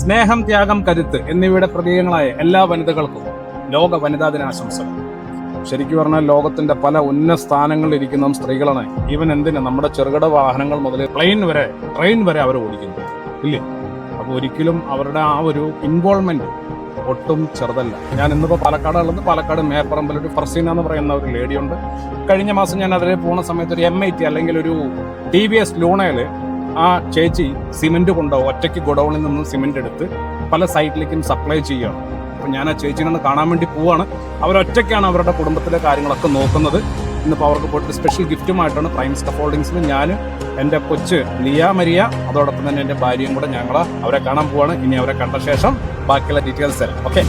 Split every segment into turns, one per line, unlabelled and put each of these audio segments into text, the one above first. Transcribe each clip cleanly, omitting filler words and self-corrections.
സ്നേഹം, ത്യാഗം, കരുത്ത് എന്നിവയുടെ പ്രതീകങ്ങളായ എല്ലാ വനിതകൾക്കും ലോക വനിതാ ദിനാശംസകൾ. ശരിക്കും പറഞ്ഞാൽ ലോകത്തിന്റെ പല ഉന്നത സ്ഥാനങ്ങളിൽ ഇരിക്കുന്ന സ്ത്രീകളാണ്. ഈവൻ എന്തിന് നമ്മുടെ ചെറുകിട വാഹനങ്ങൾ മുതൽ ട്രെയിൻ വരെ അവർ ഓടിക്കുന്നു, ഇല്ലേ? അപ്പോൾ ഒരിക്കലും അവരുടെ ആ ഒരു ഇൻവോൾവ്മെന്റ് ഒട്ടും ചെറുതല്ല. ഞാൻ ഇന്നിപ്പോൾ പാലക്കാട് മേപ്പറമ്പിൽ ഒരു ഫർസീന എന്ന് പറയുന്ന ഒരു ലേഡിയുണ്ട്. കഴിഞ്ഞ മാസം ഞാൻ അതിൽ പോകുന്ന സമയത്ത് ഒരു MIT അല്ലെങ്കിൽ ഒരു TVS ലൂണയിൽ ആ ചേച്ചി സിമെന്റ് കൊണ്ടുപോകും. ഒറ്റയ്ക്ക് ഗോഡൌണിൽ നിന്ന് സിമെന്റ് എടുത്ത് പല സൈറ്റിലേക്കും സപ്ലൈ ചെയ്യുകയാണ്. അപ്പോൾ ഞാൻ ആ ചേച്ചിനെ ഒന്ന് കാണാൻ വേണ്ടി പോവാണ്. അവരൊറ്റയ്ക്കാണ് അവരുടെ കുടുംബത്തിലെ കാര്യങ്ങളൊക്കെ നോക്കുന്നത്. ഇന്നിപ്പോൾ അവർക്ക് പോയിട്ട് സ്പെഷ്യൽ ഗിഫ്റ്റുമായിട്ടാണ് പ്രൈം സ്കഫോൾഡിങ്സിൽ ഞാൻ, എൻ്റെ കൊച്ച് ലിയ മരിയ, അതോടൊപ്പം തന്നെ എൻ്റെ ഭാര്യയും കൂടെ ഞങ്ങൾ അവരെ കാണാൻ പോവാണ്. ഇനി അവരെ കണ്ട ശേഷം ബാക്കിയുള്ള ഡീറ്റെയിൽസ് തരാം. ഓക്കെ,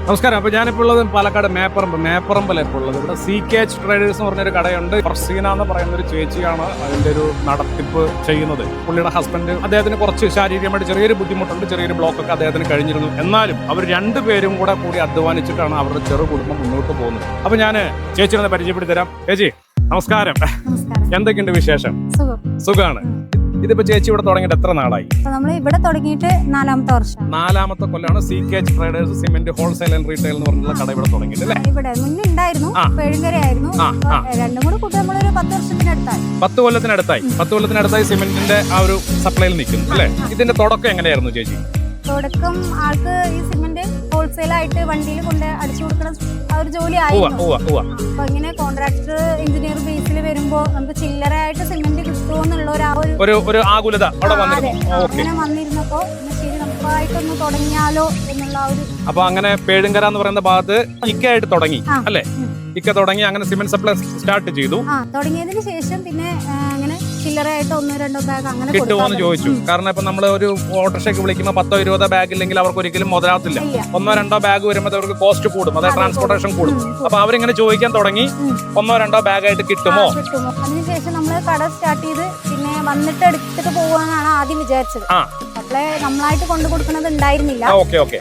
നമസ്കാരം. അപ്പോൾ ഞാനിപ്പോൾ ഉള്ളത് പാലക്കാട് മേപ്പറമ്പിലാണ് ഇപ്പോൾ ഉള്ളത്. ഇവിടെ CKH ട്രേഡേഴ്സ് എന്ന് പറഞ്ഞൊരു കടയുണ്ട്. ഫർസീന എന്ന് പറയുന്ന ഒരു ചേച്ചിയാണ് അതിൻ്റെ ഒരു നടത്തിപ്പ് ചെയ്യുന്നത്. പുള്ളിയുടെ ഹസ്ബൻഡ്, അദ്ദേഹത്തിന് കുറച്ച് ശാരീരികമായിട്ട് ചെറിയൊരു ബുദ്ധിമുട്ടുണ്ട്, ചെറിയൊരു ബ്ലോക്കൊക്കെ അദ്ദേഹത്തിന് കഴിഞ്ഞിരുന്നു. എന്നാലും അവർ രണ്ടുപേരും കൂടി അധ്വാനിച്ചിട്ടാണ് അവരുടെ ചെറു കുടുംബം മുന്നോട്ട് പോകുന്നത്. അപ്പോൾ ഞാൻ ചേച്ചിനെ പരിചയപ്പെടുത്തി തരാം. ചേച്ചി നമസ്കാരം. എന്തൊക്കെയുണ്ട് വിശേഷം? സുഖമാണ്. ഇതിപ്പോ ചേച്ചി ഇവിടെ തുടങ്ങിയിട്ട് എത്ര നാളായി?
നമ്മൾ ഇവിടെ തുടങ്ങിയിട്ട് 4ാമത്തെ വർഷം.
4ാമത്തെ കൊല്ലാണ് CKH traders cement wholesale and retail എന്ന് പറഞ്ഞുള്ള കട ഇവിടെ തുടങ്ങിയിട്ട് അല്ലേ?
ഇവിടെ മുന്നേ ഉണ്ടായിരുന്നു, പെഴുങ്കരയായിരുന്നു. രണ്ടും കൂടെ കൂട്ടി നമ്മളൊരു 10 വർഷത്തിനടുത്തായി.
10 കൊല്ലത്തിനടുത്തായി സിമെന്റിന്റെ ആ ഒരു സപ്ലൈയിൽ നിൽക്കുന്നു അല്ലേ? ഇതിന്റെ തുടക്കം എങ്ങനെയായിരുന്നു ചേച്ചി?
തുടക്കം ആൾക്ക് ഈ സിമെന്റ് ഹോൾസെയിൽ ആയിട്ട് വണ്ടിയിൽ കൊണ്ട് അടിച്ചു കൊടുക്കുന്ന ആ ഒരു ജോലി ആയിരുന്നു. അപ്പൊ ഇങ്ങനെ കോൺട്രാക്ടർ എഞ്ചിനീയർ ബേസിൽ വരുമ്പോ നമുക്ക് ചില്ലറയായിട്ട് സിമെന്റ് കിട്ടുമോന്നുള്ള
ഒരു ആകുലത
അങ്ങനെ വന്നിരുന്നപ്പോ ശരി നമുക്കായിട്ടൊന്ന് തുടങ്ങിയാലോ എന്നുള്ള ഒരു.
അപ്പൊ അങ്ങനെ പേഴുങ്കര എന്ന് പറയുന്ന ഭാഗത്ത് ഇക്കയായിട്ട് തുടങ്ങി അല്ലേ? ഇക്ക തുടങ്ങി അങ്ങനെ സിമെന്റ് സപ്ലൈ സ്റ്റാർട്ട് ചെയ്തു.
തുടങ്ങിയതിന് ശേഷം പിന്നെ അങ്ങനെ ചില്ലറയായിട്ട് 1-2 ബാഗ് അങ്ങനെ
കിട്ടുമോന്ന് ചോദിച്ചു. കാരണം ഇപ്പൊ നമ്മള് ഒരു ഓട്ടോറിക്ഷയ്ക്ക് വിളിക്കുമ്പോൾ 10-20 ബാഗ് ഇല്ലെങ്കിൽ അവർക്ക് ഒരിക്കലും മുതലാവത്തില്ല. 1-2 ബാഗ് വരുമ്പോൾ അവർക്ക് കോസ്റ്റ് കൂടും, അതായത് ട്രാൻസ്പോർട്ടേഷൻ കൂടും. അപ്പൊ അവരിങ്ങനെ ചോദിക്കാൻ തുടങ്ങി 1-2 ബാഗായിട്ട് കിട്ടുമോ.
അതിനുശേഷം നമ്മള് കട സ്റ്റാർട്ട് ചെയ്ത് പിന്നെ വന്നിട്ട് എടുത്തിട്ട് പോവാനാണ് ആദ്യം വിചാരിച്ചത്. അപ്പളെ നമ്മളായിട്ട് കൊണ്ടു കൊടുക്കുന്നത് ഉണ്ടായിരുന്നില്ല,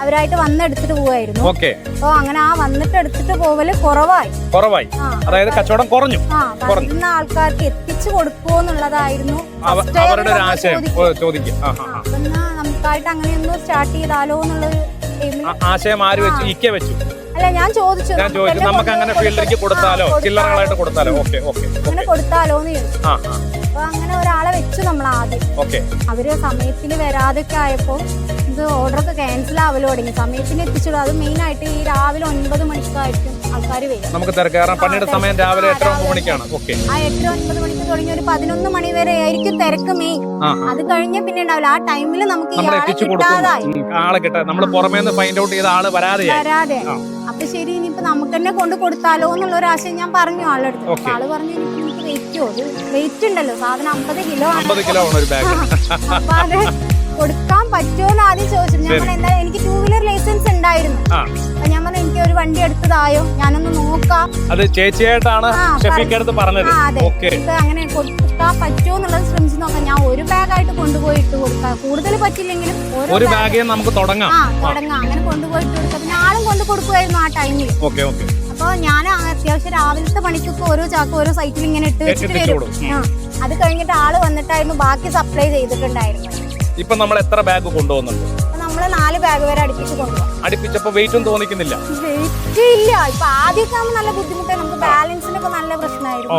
അവരായിട്ട് വന്ന് എടുത്തിട്ട് പോവായിരുന്നു. അപ്പൊ അങ്ങനെ ആ വന്നിട്ട് എടുത്തിട്ട് പോവല് കുറവായി.
അതായത് കച്ചവടം കുറഞ്ഞു.
ആൾക്കാർക്ക് എത്തിച്ചു കൊടുക്കുമോ എന്നുള്ളതായിരുന്നു
അവരുടെ ഒരു ആശയം.
നമുക്കായിട്ട് അങ്ങനെയൊന്ന് സ്റ്റാർട്ട് ചെയ്താലോ എന്നുള്ളൊരു
ആശയം ആര് വെച്ചു? ഇക്ക വെച്ചു.
അല്ല, ഞാൻ ചോദിച്ചു
നമുക്ക് അങ്ങനെ ഫീൽഡിലേക്ക് കൊടുത്താലോ, ചില്ലറകളായിട്ട് കൊടുത്താലോ?
അങ്ങനെ കൊടുത്താലോന്ന് ചോദിച്ചു. അപ്പൊ അങ്ങനെ ഒരാളെ വെച്ചു നമ്മൾ ആദ്യം. അവര് സമയത്തിന് വരാതൊക്കെ ആയപ്പോ ഇത് ഓർഡറൊക്കെ ക്യാൻസൽ ആവല് തുടങ്ങി. സമയത്തിന് എത്തിച്ചുള്ളൂ. അത് മെയിൻ ആയിട്ട് ഈ രാവിലെ 9 മണിക്കായിരിക്കും ആൾക്കാർ വരും.
നമുക്ക് പണിയുടെ സമയം രാവിലെ 8-9 മണിക്കാണ്.
ആ 8-9 മണിക്ക് തുടങ്ങി ഒരു 11 മണി വരെ ആയിരിക്കും തിരക്ക് മെയിൻ. അത് കഴിഞ്ഞ പിന്നെ ഉണ്ടാവില്ല. ആ ടൈമിൽ നമുക്ക്
ആളെ കിട്ടാതെ നമ്മൾ പുറമേ നിന്ന് ഫൈൻഡ് ഔട്ട് ചെയ്ത ആള് വരാതെ.
അപ്പൊ ശരി, ഇനിയിപ്പോ നമുക്ക് തന്നെ കൊണ്ട് കൊടുത്താലോ എന്നുള്ള ഒരു ആശയം ഞാൻ പറഞ്ഞു ആളെടുത്ത്. ആള് പറഞ്ഞു എനിക്ക് വെയിറ്റ് ഉണ്ടല്ലോ, സാധനം 50 കിലോ അപ്പൊ അത് കൊടുക്കാൻ പറ്റുമോ ആദ്യം ചോദിച്ചു. ഞാൻ പറഞ്ഞു എന്തായാലും എനിക്ക് 2 വീലർ ലൈസൻസ് ഉണ്ടായിരുന്നു. അപ്പൊ ഞാൻ പറഞ്ഞു എനിക്ക് ഒരു വണ്ടി എടുത്തതായോ, ഞാനൊന്ന് നോക്കാം.
അത് ചേച്ചിയായിട്ടാണ് പറഞ്ഞത്.
അങ്ങനെ കൊടുക്കാൻ പറ്റുമോ എന്നുള്ളത് ശ്രമിച്ചു നോക്കാം. ഞാൻ ഒരു ബാഗായിട്ട് കൊണ്ടുപോയി ഇട്ട് കൊടുക്കാം, കൂടുതൽ പറ്റില്ലെങ്കിലും
ഒരു ബാഗേ നമുക്ക് തുടങ്ങാം.
അങ്ങനെ കൊണ്ടുപോയിട്ട് കൊടുക്കാം. പിന്നെ ആളും കൊണ്ട് കൊടുക്കുമായിരുന്നു ആ ടൈമിൽ. അപ്പൊ ഞാൻ അത്യാവശ്യം രാവിലത്തെ പണിക്കൊക്കെ ഓരോ ചാക്ക് ഓരോ സൈറ്റിൽ ഇങ്ങനെ ഇട്ട് വെച്ചിട്ട് വരും. അത് കഴിഞ്ഞിട്ട് ആള് വന്നിട്ടായിരുന്നു ബാക്കി സപ്ലൈ ചെയ്തിട്ടുണ്ടായിരുന്നു.
ഇപ്പൊ നമ്മൾ എത്ര ബാഗ് കൊണ്ടുപോകുന്നുണ്ട്?
നമ്മള് 4 ബാഗ് വരെ അടുപ്പിച്ച് കൊണ്ടുപോകും.
അടുപ്പിച്ചപ്പോ വെയിറ്റും തോന്നിക്കുന്നില്ല?
വെയിറ്റ് ഇല്ല. ഇപ്പൊ ആദ്യമൊക്കെ നല്ല ബുദ്ധിമുട്ടായി, നമുക്ക് ബാലൻസിനൊക്കെ നല്ല പ്രശ്നമായിരുന്നു.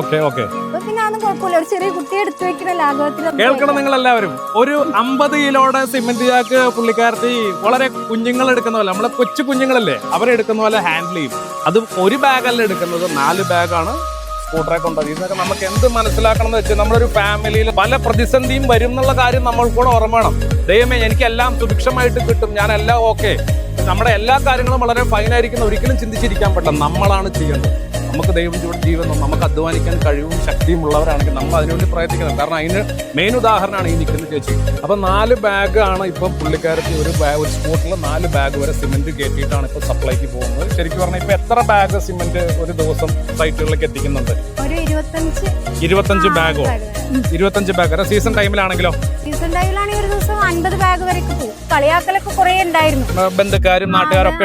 പിന്നെ അതൊന്നും കുഴപ്പമില്ല. ഒരു ചെറിയ കുട്ടിയെ എടുത്തു വെക്കുന്ന ലാഘവത്തിൽ
കേൾക്കണം നിങ്ങൾ എല്ലാവരും. ഒരു 50 കിലോയുടെ സിമെന്റ് ചാക്ക് പുള്ളിക്കാരത്തി വളരെ കുഞ്ഞുങ്ങൾ എടുക്കുന്ന പോലെ, നമ്മളെ കൊച്ചു കുഞ്ഞുങ്ങളല്ലേ അവരെടുക്കുന്ന പോലെ ഹാൻഡിൽ ചെയ്യും. അത് ഒരു ബാഗല്ല എടുക്കുന്നത്, 4 ബാഗാണ് സ്കൂട്ടറെ കൊണ്ടത്. ഇതൊക്കെ നമുക്ക് എന്ത് മനസ്സിലാക്കണം എന്ന് വെച്ചാൽ നമ്മളൊരു ഫാമിലിയിൽ പല പ്രതിസന്ധിയും വരും എന്നുള്ള കാര്യം നമ്മൾ കൂടെ ഓർമ്മ വേണം. ദൈവമേ എനിക്കെല്ലാം സുഭിക്ഷമായിട്ട് കിട്ടും, ഞാൻ എല്ലാം ഓക്കെ, നമ്മുടെ എല്ലാ കാര്യങ്ങളും വളരെ ഫൈനായിരിക്കുന്ന ഒരിക്കലും ചിന്തിച്ചിരിക്കാൻ പറ്റില്ല. നമ്മളാണ് ചെയ്യേണ്ടത്. നമുക്ക് ദൈവം ജീവൻ, നമുക്ക് അധ്വാനിക്കാൻ കഴിവും ശക്തിയും ഉള്ളവരാണെങ്കിൽ നമ്മൾ അതിനുവേണ്ടി പ്രയത്നിക്കണം. കാരണം അതിന് മെയിൻ ഉദാഹരണമാണ് ഈ നിൽക്കുന്ന ചേച്ചി. അപ്പൊ 4 ബാഗാണ് ഇപ്പം പുള്ളിക്കാരത്തി ഒരു സ്പോട്ടിൽ 4 ബാഗ് വരെ സിമെന്റ് കയറ്റിയിട്ടാണ് ഇപ്പൊ സപ്ലൈക്ക് പോകുന്നത്. ശരിക്കും പറഞ്ഞാൽ ഇപ്പൊ എത്ര ബാഗ് സിമെന്റ് ഒരു ദിവസം സൈറ്റുകളിലേക്ക് എത്തിക്കുന്നുണ്ട്? 25 ബാഗോ? 25 ബാഗ് വരെ. സീസൺ ടൈമിലാണെങ്കിലോ?
സീസൺ ടൈമിലാണെങ്കിൽ ഒരു ദിവസം 50 ബാഗ് വരെ പോകും. കളിയാക്കലൊക്കെ കുറെ ഉണ്ടായിരുന്നു.
ബന്ധുക്കാരും നാട്ടുകാരൊക്കെ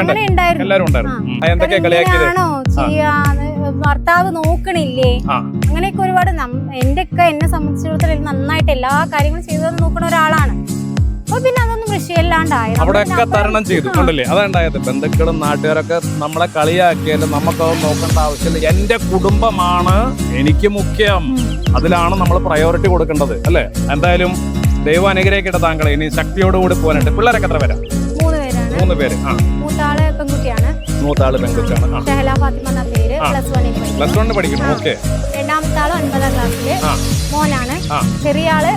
എല്ലാവരും ഉണ്ടായിരുന്നു. എന്തൊക്കെയാ കളിയാക്കിയത്?
ഭർത്താവ് നോക്കണില്ലേ, അങ്ങനെയൊക്കെ ഒരുപാട്. എന്റെ ഒക്കെ എന്നെ സംബന്ധിച്ചിടത്തോളം നന്നായിട്ട് എല്ലാ കാര്യങ്ങളും ചെയ്തു നോക്കുന്ന ഒരാളാണ്. അപ്പൊ പിന്നെ അതൊന്നും വിഷയമില്ലാണ്ടായി.
അവിടെയൊക്കെ തരണം ചെയ്തു കണ്ടില്ലേ? അതുണ്ടായത് ബന്ധുക്കളും നാട്ടുകാരൊക്കെ നമ്മളെ കളിയാക്കിയാലും നമുക്കത് നോക്കേണ്ട ആവശ്യമില്ല. എന്റെ കുടുംബമാണ് എനിക്ക് മുഖ്യം, അതിലാണ് നമ്മൾ പ്രയോറിറ്റി കൊടുക്കേണ്ടത് അല്ലേ? എന്തായാലും ദൈവം അനുഗ്രഹിക്കട്ടെ താങ്കളെ. ഇനി ശക്തിയോടുകൂടി പോകാനായിട്ട്. പിള്ളേരൊക്കെ എത്ര പേരാ?
3 പേരാണ്.
3 പേര്.
മൂത്താള് പെൺകുട്ടിയാണ്.
മൂത്താള് പെൺകുട്ടിയാണ്.
ഷഹല ഫാത്തിമ എന്ന പേര്.
പ്ലസ് 1 പഠിക്കുന്നു. ഓക്കെ.
രണ്ടാമത്തെ ആള് 9ാം ക്ലാസ്സില് മോനാണ്. ചെറിയ ആള്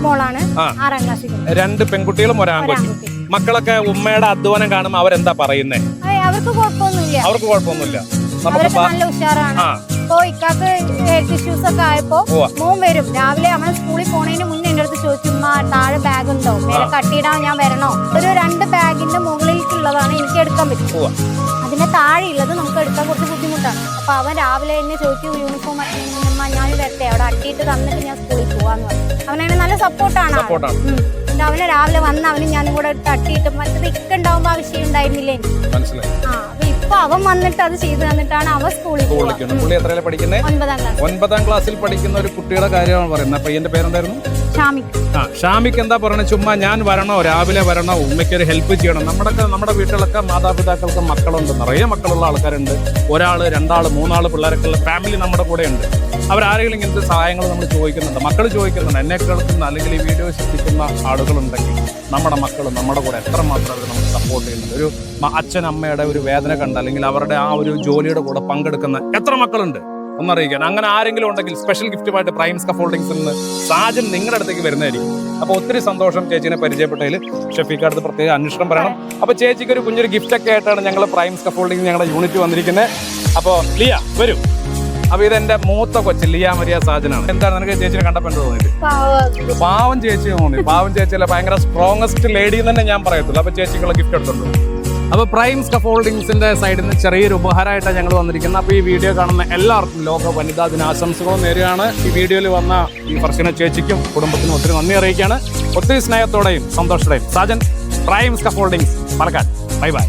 മോളാണ്, 6ാം ക്ലാസ്സിൽ. 2
പെൺകുട്ടികളും ഒരാൺകുട്ടി. മക്കളൊക്കെ ഉമ്മയുടെ അധ്വാനം കാണുമ്പോൾ അവരെന്താ പറയുന്നേ?
അവർക്ക് കുഴപ്പമൊന്നുമില്ല.
അവർക്ക് കുഴപ്പമൊന്നുമില്ല.
അവരൊക്കെ നല്ല ഉഷാറാണ്. ഇപ്പൊ ഇക്കാക്ക് ഹെൽത്ത് ഇഷ്യൂസ് ഒക്കെ ആയപ്പോ മോൻ വരും രാവിലെ. നമ്മൾ സ്കൂളിൽ പോണതിന് മുന്നേ എന്റെ അടുത്ത് ചോദിച്ചു, താഴെ ബാഗ് ഉണ്ടോ, മേലെ കട്ടിയിടാൻ ഞാൻ വരണോ? ഒരു 2 ബാഗിന്റെ മുകളിലേക്കുള്ളതാണ് എനിക്ക് എടുക്കാൻ പറ്റും. അതിന്റെ താഴെയുള്ളത് നമുക്ക് എടുക്കാൻ കുറച്ച് ബുദ്ധിമുട്ടാണ്. അപ്പൊ അവൻ രാവിലെ എന്നെ ചോദിക്കും, യൂണിഫോം ഞാൻ വരട്ടെ, അവിടെ അട്ടിയിട്ട് തന്നിട്ട് ഞാൻ സ്കൂളിൽ പോവാന്ന് പറഞ്ഞു. അവനെ നല്ല സപ്പോർട്ടാണ്. അവനെ രാവിലെ വന്ന് അവന് ഞാനും കൂടെ തട്ടിയിട്ട്, മറ്റത് ഇക്കുണ്ടാവുമ്പോ ആ വിഷയം ഉണ്ടായിരുന്നില്ലേ എനിക്ക്. അപ്പൊ ഇപ്പൊ അവൻ വന്നിട്ട് അത് ചെയ്തു തന്നിട്ടാണ് അവൻ സ്കൂളിൽ പോകുന്നത്.
9ാം ക്ലാസ്സിൽ പഠിക്കുന്ന ഒരു കുട്ടിയുടെ കാര്യമാണ് പറയുന്നത്. പയ്യന്റെ പേരെന്തായിരുന്നു? ഷാമിക്ക്. എന്താ പറയണേ? ചുമ്മാ ഞാൻ വരണോ, രാവിലെ വരണോ, ഉമ്മയ്ക്ക് ഒരു ഹെൽപ്പ് ചെയ്യണം. നമ്മുടെ വീട്ടിലൊക്കെ മാതാപിതാക്കൾക്ക് മക്കളുണ്ട്, നിറയെ മക്കളുള്ള ആൾക്കാരുണ്ട്. 1 ആള് 2 ആള് 3 ആള് പിള്ളേരൊക്കെ ഉള്ള ഫാമിലി നമ്മുടെ കൂടെ ഉണ്ട്. അവരാരെങ്കിലും ഇങ്ങനത്തെ സഹായങ്ങൾ നമ്മൾ ചോദിക്കുന്നുണ്ട്, മക്കൾ ചോദിക്കുന്നുണ്ട്. എന്നെ കേൾക്കുന്ന അല്ലെങ്കിൽ ഈ വീഡിയോ ശ്രദ്ധിക്കുന്ന ആളുകളുണ്ടെങ്കിൽ നമ്മുടെ മക്കൾ നമ്മുടെ കൂടെ എത്രമാത്രം അവർ നമുക്ക് സപ്പോർട്ട് ചെയ്യുന്നുണ്ട്. ഒരു അച്ഛൻ അമ്മയുടെ ഒരു വേദന കണ്ട് അല്ലെങ്കിൽ അവരുടെ ആ ഒരു ജോലിയുടെ കൂടെ പങ്കെടുക്കുന്ന എത്ര മക്കളുണ്ട് ഒന്നറിയിക്കാൻ. അങ്ങനെ ആരെങ്കിലും ഉണ്ടെങ്കിൽ സ്പെഷ്യൽ ഗിഫ്റ്റുമായിട്ട് പ്രൈം സ്കഫോൾഡിംഗ്സിൽ നിന്ന് സാജൻ നിങ്ങളുടെ അടുത്തേക്ക് വരുന്നതായിരിക്കും. അപ്പോൾ ഒത്തിരി സന്തോഷം ചേച്ചീനെ പരിചയപ്പെട്ടതിൽ. ഷഫീഖ് അടുത്ത് പ്രത്യേക അന്വേഷണം പറയണം. അപ്പോൾ ചേച്ചിക്ക് ഒരു കുഞ്ഞൊരു ഗിഫ്റ്റ് ഒക്കെ ആയിട്ടാണ് ഞങ്ങൾ പ്രൈം സ്കഫോൾഡിംഗ് ഞങ്ങളുടെ യൂണിറ്റ് വന്നിരിക്കുന്നത്. അപ്പോൾ ലിയ വരൂ. അപ്പൊ ഇതെന്റെ മൂത്ത കൊച്ച് ലിയ മരിയ സാജനാണ്. എന്താണ് നിനക്ക് ചേച്ചിനെ കണ്ടപ്പോൾ തോന്നിയിട്ട്? പാവം ചേച്ചി തോന്നി. പാവം ചേച്ചിയല്ല, ഭയങ്കര സ്ട്രോങ്ങസ്റ്റ് ലേഡി എന്ന് തന്നെ ഞാൻ പറയത്തുള്ളൂ. അപ്പൊ ചേച്ചിക്കുള്ള ഗിഫ്റ്റ് എടുത്തുണ്ട്. അപ്പോൾ പ്രൈം സ്കഫോൾഡിംഗ്സിന്റെ സൈഡിൽ നിന്ന് ചെറിയൊരു ഉപഹാരമായിട്ടാണ് ഞങ്ങൾ വന്നിരിക്കുന്നത്. അപ്പോൾ ഈ വീഡിയോ കാണുന്ന എല്ലാവർക്കും ലോക വനിതാ ദിനാശംസകളും നേരുകയാണ്. ഈ വീഡിയോയിൽ വന്ന ഈ ഫർഷിന ചേച്ചിക്കും കുടുംബത്തിനും ഒത്തിരി നന്ദി അറിയിക്കുകയാണ്. ഒത്തിരി സ്നേഹത്തോടെയും സന്തോഷത്തോടെയും Sajan, Prime Scaffoldings, Palakkad. Bye by.